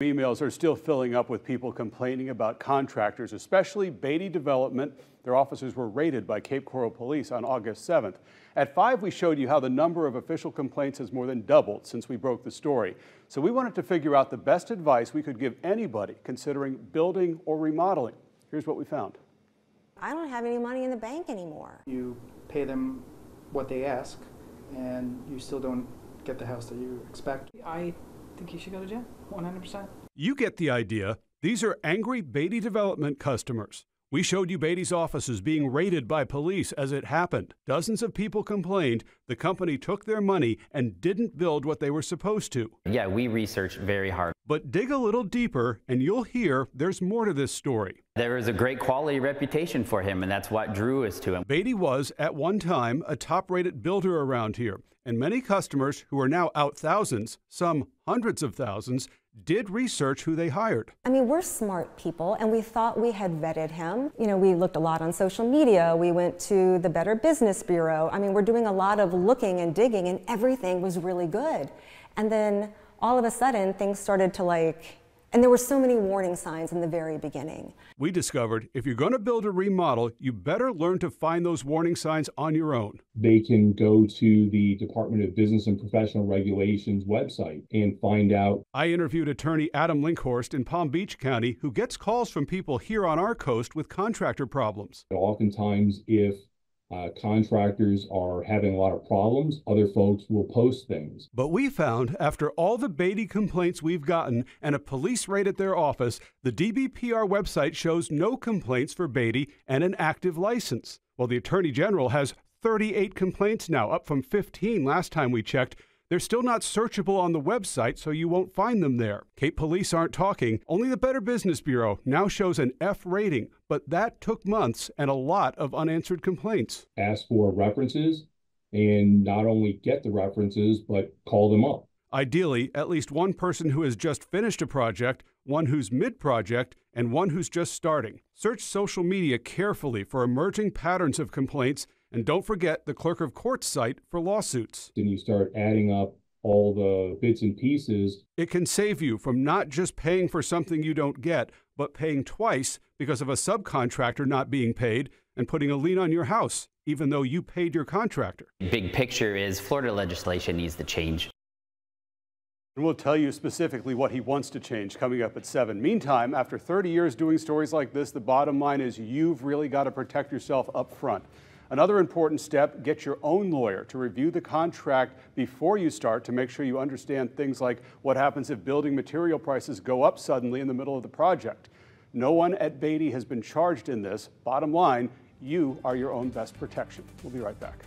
Emails are still filling up with people complaining about contractors, especially Beatty Development. Their officers were raided by Cape Coral Police on August 7th. At 5, we showed you how the number of official complaints has more than doubled since we broke the story. So we wanted to figure out the best advice we could give anybody considering building or remodeling. Here's what we found. I don't have any money in the bank anymore. You pay them what they ask, and you still don't get the house that you expect. I think you should go to jail, 100%. You get the idea. These are angry Beatty Development customers. We showed you Beatty's offices being raided by police as it happened. Dozens of people complained the company took their money and didn't build what they were supposed to. Yeah, we researched very hard. But dig a little deeper and you'll hear there's more to this story. There was a great quality reputation for him, and that's what drew us to him. Beatty was, at one time, a top-rated builder around here, and many customers who are now out thousands, some hundreds of thousands, did research who they hired. I mean, we're smart people, and we thought we had vetted him. You know, we looked a lot on social media. We went to the Better Business Bureau. I mean, we're doing a lot of looking and digging, and everything was really good. And then all of a sudden, things started to and there were so many warning signs in the very beginning. We discovered if you're going to build a remodel, you better learn to find those warning signs on your own. They can go to the Department of Business and Professional Regulations website and find out. I interviewed attorney Adam Linkhorst in Palm Beach County, who gets calls from people here on our coast with contractor problems. Oftentimes, if contractors are having a lot of problems, other folks will post things. But we found, after all the Beatty complaints we've gotten and a police raid at their office, the DBPR website shows no complaints for Beatty and an active license. Well, the Attorney General has 38 complaints now, up from 15 last time we checked. They're still not searchable on the website, so you won't find them there. Cape Police aren't talking. Only the Better Business Bureau now shows an F rating, but that took months and a lot of unanswered complaints. Ask for references and not only get the references, but call them up. Ideally, at least one person who has just finished a project, one who's mid-project, and one who's just starting. Search social media carefully for emerging patterns of complaints, and don't forget the Clerk of Court's site for lawsuits. Then you start adding up all the bits and pieces. It can save you from not just paying for something you don't get, but paying twice because of a subcontractor not being paid and putting a lien on your house, even though you paid your contractor. Big picture is Florida legislation needs to change. And we'll tell you specifically what he wants to change coming up at 7. Meantime, after 30 years doing stories like this, the bottom line is you've really got to protect yourself up front. Another important step, get your own lawyer to review the contract before you start to make sure you understand things like what happens if building material prices go up suddenly in the middle of the project. No one at Beatty has been charged in this. Bottom line, you are your own best protection. We'll be right back.